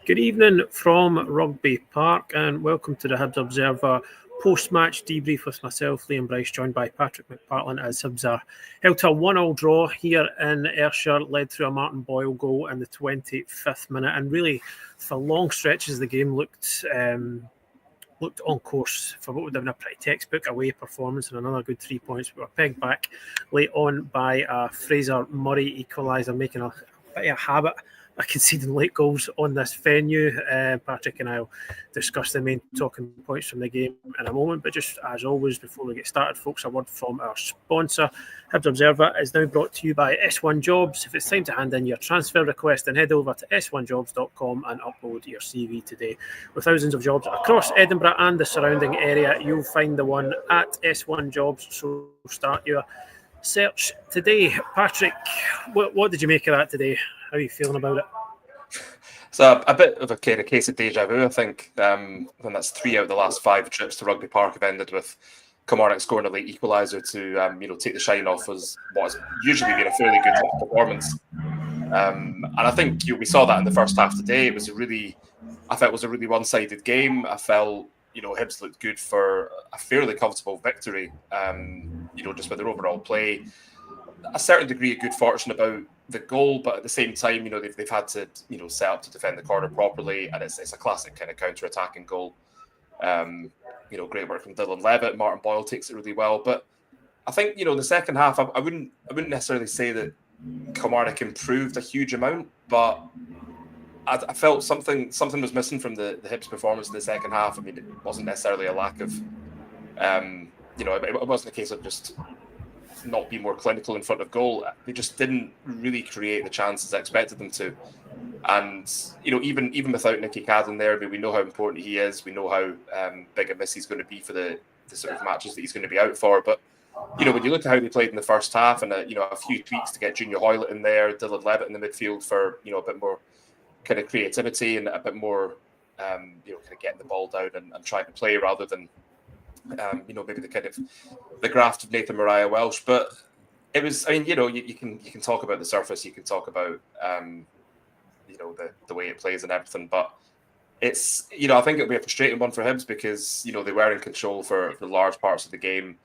Good evening from Rugby Park and welcome to the Hibs Observer post-match debrief with myself, Liam Bryce, joined by Patrick McPartlin as Hibs are held to a 1-1 draw here in Ayrshire, led through a Martin Boyle goal in the 25th minute, and really for long stretches the game looked on course for what would have been a pretty textbook away performance and another good 3 points. We were pegged back late on by Fraser Murray equaliser, making a bit of a habit of conceding late goals on this venue. Patrick and I will discuss the main talking points from the game in a moment, but just as always, before we get started, folks, a word from our sponsor. Hibs Observer is now brought to you by S1 Jobs. If it's time to hand in your transfer request, then head over to s1jobs.com and upload your CV today. With thousands of jobs across Edinburgh and the surrounding area, you'll find the one at S1 Jobs, so start your search today. Patrick, what did you make of that today? How are you feeling about it? So a bit of a kind of case of deja vu, I think. When that's 3 out of the last 5 trips to Rugby Park have ended with Kilmarnock scoring a late equaliser to take the shine off was what has usually been a fairly good performance. And I think we saw that in the first half today. I felt it was a really one-sided game. I felt Hibs looked good for a fairly comfortable victory. Just with their overall play, a certain degree of good fortune about the goal, but at the same time, they've had to set up to defend the corner properly, and it's a classic kind of counter-attacking goal. Great work from Dylan Levitt. Martin Boyle takes it really well, but I think in the second half, I wouldn't necessarily say that Kilmarnock improved a huge amount, but I felt something was missing from the Hibs performance in the second half. I mean, it wasn't necessarily a lack of, it wasn't a case of just not be more clinical in front of goal. They just didn't really create the chances I expected them to. And even without Nicky Cadden there, I mean, we know how important he is. We know how big a miss he's going to be for the sort of matches that he's going to be out for. But when you look at how they played in the first half, and a few tweaks to get Junior Hoylett in there, Dylan Levitt in the midfield for a bit more kind of creativity and a bit more kind of getting the ball down and trying to play rather than maybe the kind of the graft of Nathan Mariah Welsh. But it was, I mean, you can talk about the surface, you can talk about the way it plays and everything, but it's I think it'll be a frustrating one for Hibs because they were in control for large parts of the game.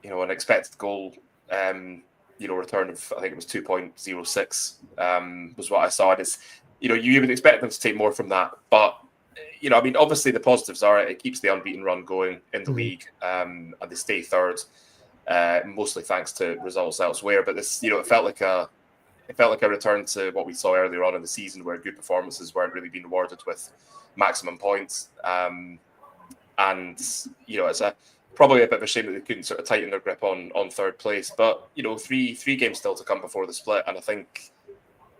An expected goal return of, I think it was 2.06 was what I saw. It's you would expect them to take more from that, but obviously the positives are it keeps the unbeaten run going in the league, and they stay third, mostly thanks to results elsewhere. But this, it felt like a return to what we saw earlier on in the season, where good performances weren't really being rewarded with maximum points. It's probably a bit of a shame that they couldn't sort of tighten their grip on third place. But three games still to come before the split, and I think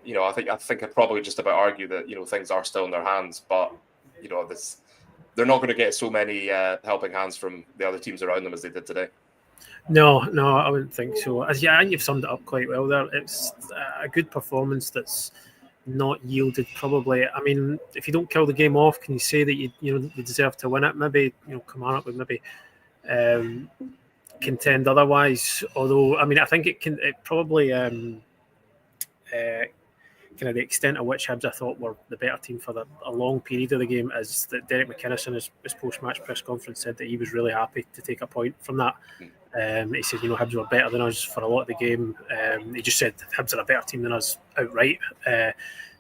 I'd probably just about argue that things are still in their hands, but they're not going to get so many helping hands from the other teams around them as they did today. No, I wouldn't think so. I think you've summed it up quite well there. It's a good performance that's not yielded probably. I mean, if you don't kill the game off, can you say that you deserve to win it? Maybe Kilmarnock would maybe contend otherwise. Although, I mean, I think it probably kind of the extent of which Hibs I thought were the better team for a long period of the game is that Derek McInnes in his post-match press conference said that he was really happy to take a point from that. He said, Hibs were better than us for a lot of the game. He just said Hibs are a better team than us outright.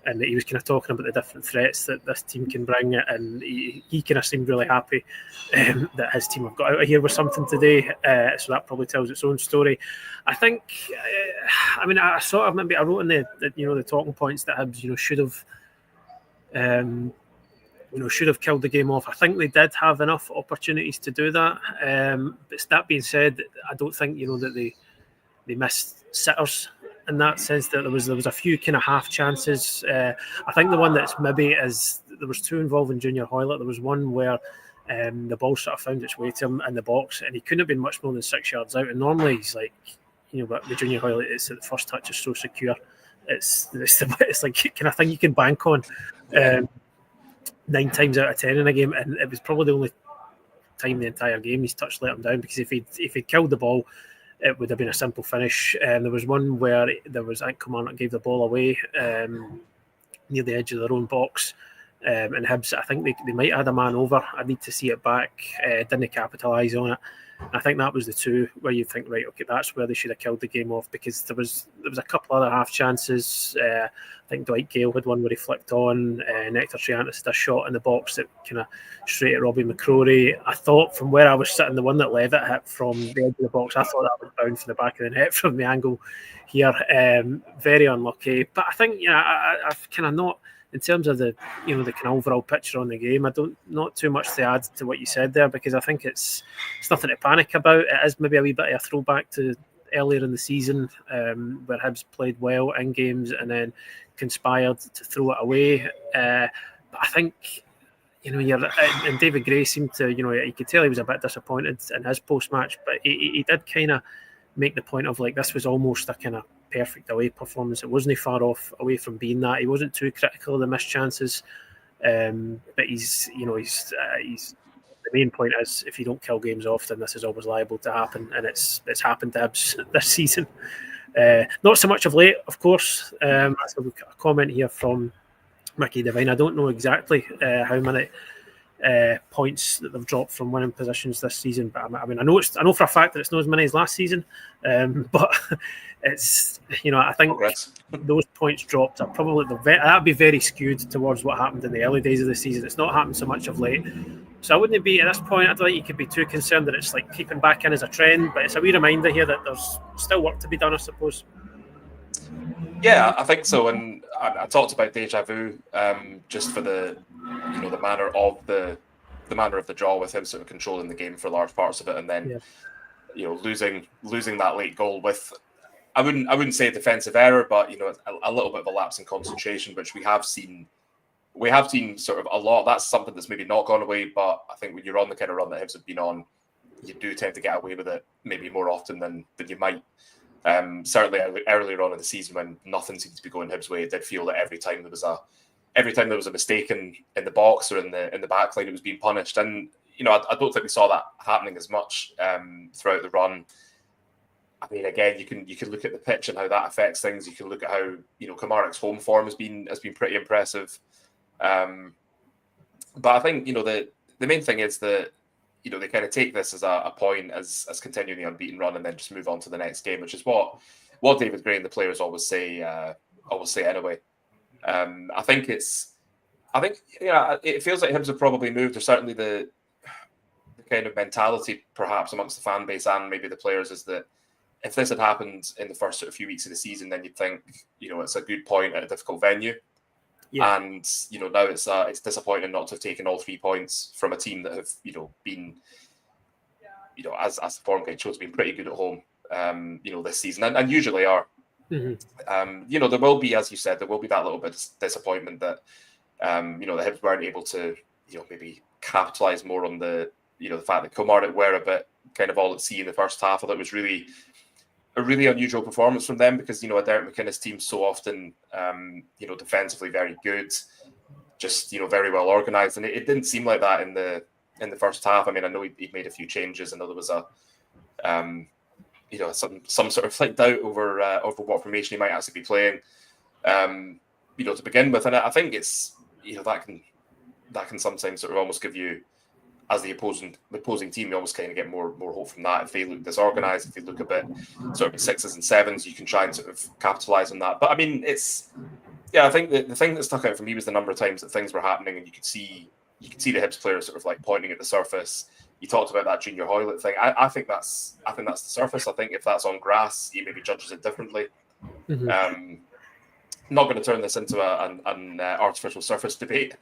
And he was kind of talking about the different threats that this team can bring, and he kind of seemed really happy that his team have got out of here with something today. So that probably tells its own story. I think, I sort of maybe I wrote in the talking points that Hibs should have killed the game off. I think they did have enough opportunities to do that. But that being said, I don't think that they missed sitters. In that sense, that there was a few kind of half chances. I think the one that's maybe is there was 2 involving Junior Hoylett. There was one where the ball sort of found its way to him in the box, and he couldn't have been much more than 6 yards out. And normally he's like, but with Junior Hoylett, it's the first touch is so secure. It's like kind of thing you can bank on 9 times out of 10 in a game, and it was probably the only time the entire game he's touched let him down, because if he'd killed the ball, it would have been a simple finish. There was one where I think Kilmarnock gave the ball away near the edge of their own box, And Hibs, I think they might have had a man over. I need to see it back. Didn't capitalise on it. I think that was the two where you think, right, okay, that's where they should have killed the game off, because there was a couple other half chances. I think Dwight Gale had one where he flicked on. Nectar Triantis had a shot in the box that kind of straight at Robbie McCrory. I thought from where I was sitting, the one that Levitt hit from the edge of the box, I thought that was bound from the back of the net from the angle here. Very unlucky. But I think, I've kind of not, in terms of the kind of overall picture on the game, I don't, not too much to add to what you said there, because I think it's nothing to panic about. It is maybe a wee bit of a throwback to earlier in the season, where Hibs played well in games and then conspired to throw it away. But I think, and David Gray seemed to, you could tell he was a bit disappointed in his post-match, but he did kind of make the point of, like, this was almost a kind of perfect away performance. It wasn't far off away from being that. He wasn't too critical of the missed chances, but he's the main point is, if you don't kill games often, this is always liable to happen, and it's happened to Hibs this season. Not so much of late, of course. A comment here from Mickey Devine. I don't know exactly how many points that they've dropped from winning positions this season, but I mean, I know for a fact that it's not as many as last season, but it's, I think those points dropped are probably that'd be very skewed towards what happened in the early days of the season. It's not happened so much of late, so I wouldn't be at this point. I don't think you could be too concerned that it's like creeping back in as a trend, but it's a wee reminder here that there's still work to be done, I suppose. Yeah, I think so. And I talked about deja vu, just for the manner of the draw, with him sort of controlling the game for large parts of it, and then losing that late goal with, I wouldn't say a defensive error, but a little bit of a lapse in concentration, which we have seen sort of a lot. That's something that's maybe not gone away, but I think when you're on the kind of run that Hibs have been on, you do tend to get away with it maybe more often than you might. Certainly earlier on in the season, when nothing seemed to be going Hibs' way, it did feel that every time there was a mistake in the box or in the back line, it was being punished. And I don't think we saw that happening as much throughout the run. I mean, again, you can look at the pitch and how that affects things. You can look at how Kilmarnock's home form has been pretty impressive. But I think the main thing is that they kind of take this as a point, as continuing the unbeaten run, and then just move on to the next game, which is what David Gray and the players always say anyway. I think it feels like Hibs have probably moved, or certainly the kind of mentality perhaps amongst the fan base and maybe the players is that if this had happened in the first sort of few weeks of the season, then you'd think it's a good point at a difficult venue. Yeah. And now it's disappointing not to have taken all 3 points from a team that have been as the form guide shows, been pretty good at home this season, and usually are. Mm-hmm. There will be, as you said, that little bit of disappointment that the Hibs weren't able to maybe capitalise more on the the fact that Kilmarnock were a bit kind of all at sea in the first half. I thought it was really a really unusual performance from them, because a Derek McInnes team so often defensively very good, just very well organised, and it didn't seem like that in the first half. I mean, I know he made a few changes. I know there was some sort of like doubt over what formation he might actually be playing to begin with, and I think it's that can sometimes sort of almost give you, as the opposing team, you almost kind of get more hope from that. If they look disorganised, if they look a bit sort of 6s and 7s, you can try and sort of capitalise on that. But I mean, I think the thing that stuck out for me was the number of times that things were happening, and you could see the Hibs players sort of like pointing at the surface. You talked about that Junior Hoylett thing. I think that's the surface. I think if that's on grass, he maybe judges it differently. Mm-hmm. Not going to turn this into an artificial surface debate.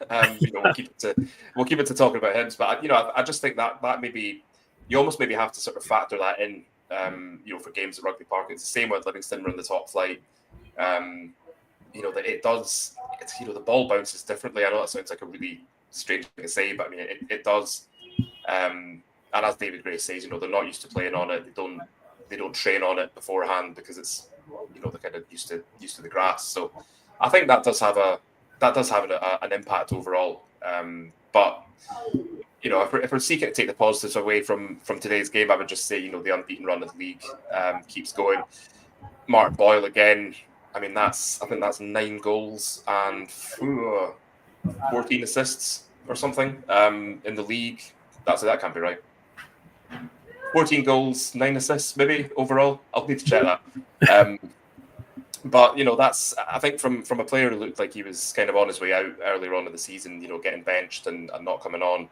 We'll keep it to talking about Hibs. But I just think that maybe you almost maybe have to sort of factor that in. For games at Rugby Park, it's the same with Livingston were in the top flight. That it does. The ball bounces differently. I know that sounds like a really strange thing to say, but I mean it does. And as David Gray says, they're not used to playing on it. They don't train on it beforehand because it's they're kind of used to the grass. So I think that does have an impact overall. But if we're seeking to take the positives away from today's game, I would just say the unbeaten run of the league keeps going. Martin Boyle again. I mean I think that's 9 goals, and 14 assists or something in the league. That can't be right. 14 goals, 9 assists, maybe overall. I'll need to check that. But that's, I think, from a player who looked like he was kind of on his way out earlier on in the season, getting benched and not coming on.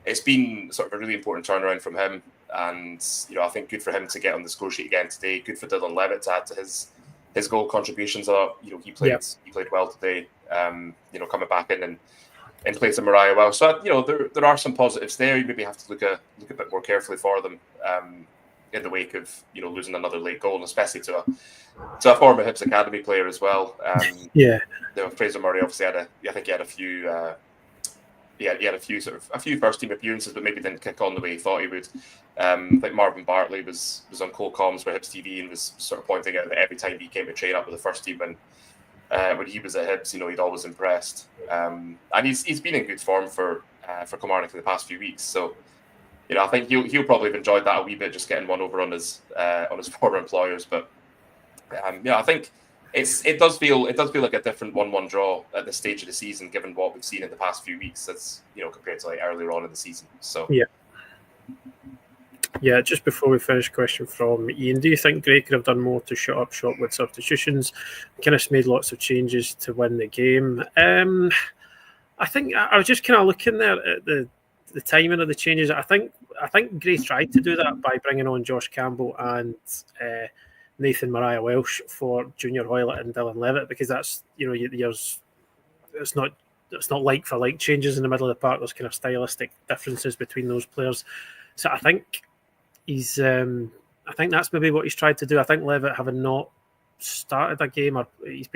It's been sort of a really important turnaround from him, and I think good for him to get on the score sheet again today. Good for Dylan Levitt to add to his goal contributions. He played well today. Coming back in and place of Mariah well. So there are some positives there. You maybe have to look a bit more carefully for them in the wake of losing another late goal, and especially to a former Hibs Academy player as well. Fraser Murray obviously had a few. He had a few first team appearances, but maybe didn't kick on the way he thought he would. I think Marvin Bartley was on Cole Comms for Hibs TV and was sort of pointing out that every time he came to train up with the first team when he was at Hibs, he'd always impressed. And he's been in good form for Kilmarnock in the past few weeks. So, I think he'll probably have enjoyed that a wee bit, just getting one over on his former employers. But I think it does feel like a different 1-1 draw at this stage of the season, given what we've seen in the past few weeks. As compared to like earlier on in the season. So yeah. Just before we finish, question from Ian: do you think Gray could have done more to shut up shop with substitutions? Guinness made lots of changes to win the game. I think I was just kind of looking there at the timing of the changes. I think Gray tried to do that by bringing on Josh Campbell and Nathan Mariah Welsh for Junior Hoylett and Dylan Levitt, because that's it's not like for like changes in the middle of the park. There's kind of stylistic differences between those players. So I think I think that's maybe what he's tried to do. I think Levitt, having not started a game, or he's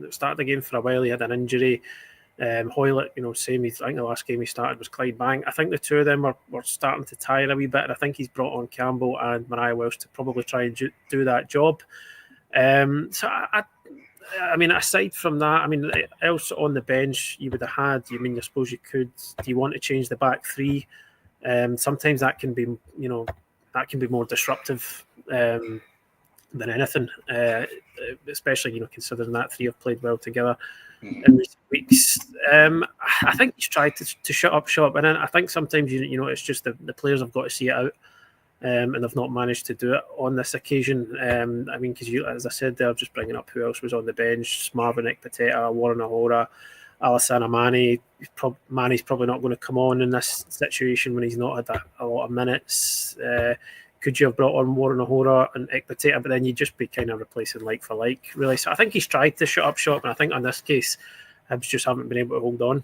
started a game for a while, he had an injury. Hoylett, same. I think the last game he started was Clydebank. I think the two of them were starting to tire a wee bit, and I think he's brought on Campbell and Mariah Welsh to probably try and do that job. So I mean, aside from that, else on the bench you would have had. I suppose you could. Do you want to change the back three? Sometimes that can be, more disruptive than anything, especially considering that three have played well together in recent weeks. I think he's tried to shut up shop, and then I think sometimes it's just the players have got to see it out, and they've not managed to do it on this occasion. Because as I said, they're just bringing up who else was on the bench: Marvin Ekpateta, Warren Ahora, Alassane Mane. Mane's probably not going to come on in this situation when he's not had a lot of minutes. Could you have brought on Warren Ahora and Ekpateta, but then you'd just be kind of replacing like for like, really. So I think he's tried to shut up shop, and I think on this case, Hibs just haven't been able to hold on.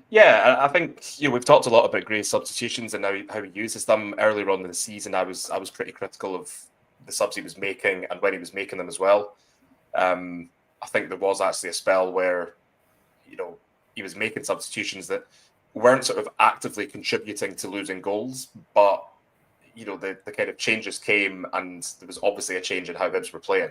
Yeah, I think we've talked a lot about Gray's substitutions and how he uses them. Earlier on in the season, I was pretty critical of the subs he was making and when he was making them as well. I think there was actually a spell where he was making substitutions that weren't sort of actively contributing to losing goals, but the kind of changes came, and there was obviously a change in how Hibs were playing.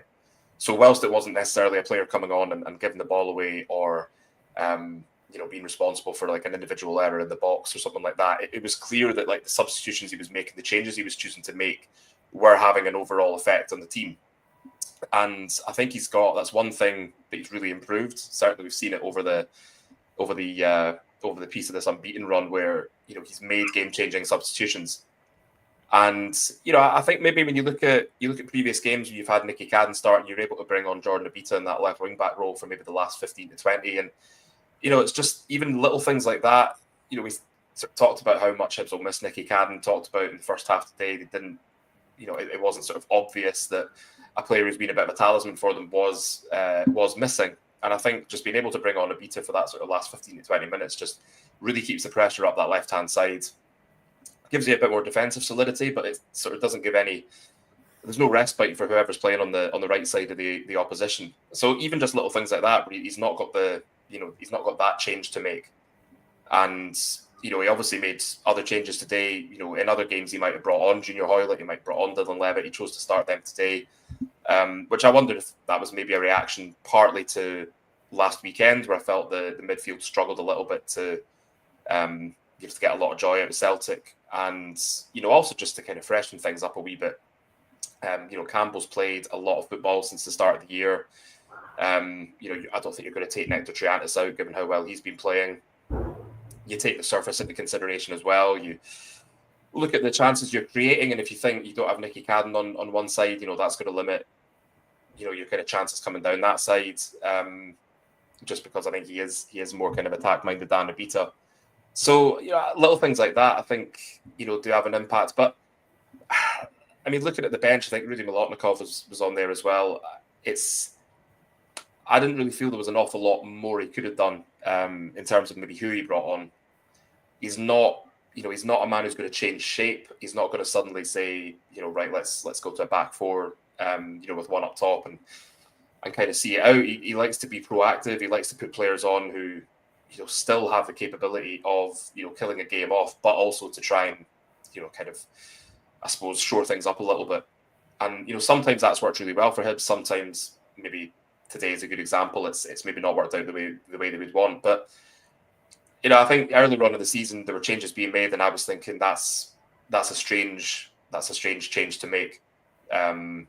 So whilst it wasn't necessarily a player coming on and giving the ball away, or being responsible for like an individual error in the box or something like that, it was clear that like the substitutions he was making, the changes he was choosing to make, were having an overall effect on the team. And I think that's one thing that he's really improved. Certainly we've seen it over the piece of this unbeaten run where he's made game-changing substitutions. And I think maybe when you look at previous games where you've had Nicky Cadden start and you're able to bring on Jordan Abita in that left wing back role for maybe the last 15 to 20, and it's just even little things like that. We sort of talked about how much Hibs will miss Nicky Cadden. Talked about in the first half today, they didn't, it wasn't sort of obvious that a player who's been a bit of a talisman for them was missing. And I think just being able to bring on Abita for that sort of last 15 to 20 minutes just really keeps the pressure up that left hand side. Gives you a bit more defensive solidity, but it sort of doesn't give any. There's no respite for whoever's playing on the right side of the opposition. So even just little things like that, where he's not got that change to make, and he obviously made other changes today. In other games he might have brought on Junior Hoylett, he might have brought on Dylan Levitt. He chose to start them today, which I wondered if that was maybe a reaction partly to last weekend, where I felt the midfield struggled a little bit to get a lot of joy out of Celtic. And also just to kind of freshen things up a wee bit. Campbell's played a lot of football since the start of the year. I don't think you're going to take Nectar Triantis out, given how well he's been playing. You take the surface into consideration as well. You look at the chances you're creating, and if you think you don't have Nicky Cadden on one side, that's going to limit, your kind of chances coming down that side. Just because I think he is more kind of attack-minded than Abita. So, little things like that, I think, do have an impact. But, I mean, looking at the bench, I think Rudy Milotnikov was on there as well. I didn't really feel there was an awful lot more he could have done in terms of maybe who he brought on. He's not a man who's going to change shape. He's not going to suddenly say, right, let's go to a back four, with one up top and kind of see it out. He likes to be proactive. He likes to put players on who, still have the capability of, killing a game off, but also to try and, kind of, I suppose, shore things up a little bit. And, sometimes that's worked really well for him. Sometimes maybe today is a good example. It's maybe not worked out the way they would want. But, I think earlier on in the season, there were changes being made, and I was thinking that's a strange change to make. And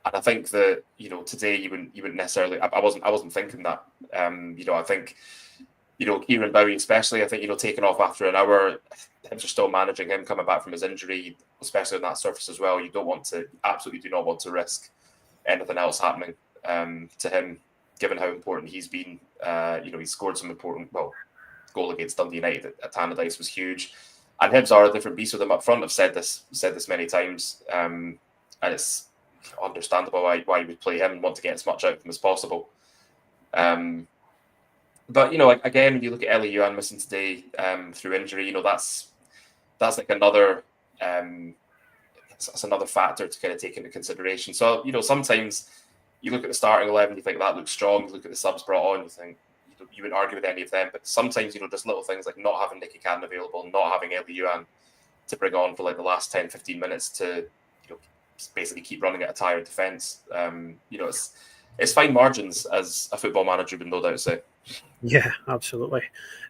I think that, today you wouldn't necessarily. I wasn't thinking that. I think, Kieran Bowie especially. I think taking off after an hour, Hibs are still managing him coming back from his injury, especially on that surface as well. You absolutely do not want to risk anything else happening to him, given how important he's been. He scored some important goal against Dundee United at Tannadice was huge, and Hibs are a different beast with him up front. I've said this many times, and it's understandable why you would play him and want to get as much out of him as possible. But again, when you look at Ellie Yuan missing today through injury, that's like another that's another factor to kind of take into consideration. So sometimes you look at the starting 11, you think that looks strong. You look at the subs brought on, you think you wouldn't argue with any of them. But sometimes just little things like not having Nicky Cadden available, not having Ellie Yuan to bring on for like the last 10-15 minutes to basically keep running at a tired defence. It's fine margins, as a football manager would no doubt say. Yeah, absolutely.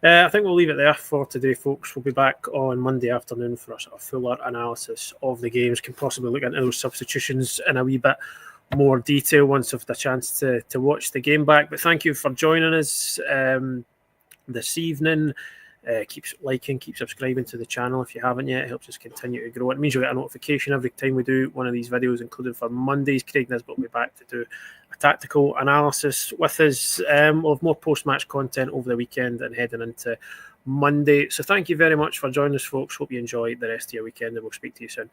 I think we'll leave it there for today, folks. We'll be back on Monday afternoon for a sort of fuller analysis of the games. Can possibly look into those substitutions in a wee bit more detail once I've had a chance to watch the game back. But thank you for joining us this evening. Keep liking, keep subscribing to the channel if you haven't yet. It helps us continue to grow. It means you'll get a notification every time we do one of these videos, including for Mondays. Craig Nisbet will be back to do a tactical analysis with us. We'll have more post-match content over the weekend and heading into Monday. So thank you very much for joining us, folks. Hope you enjoy the rest of your weekend, and we'll speak to you soon.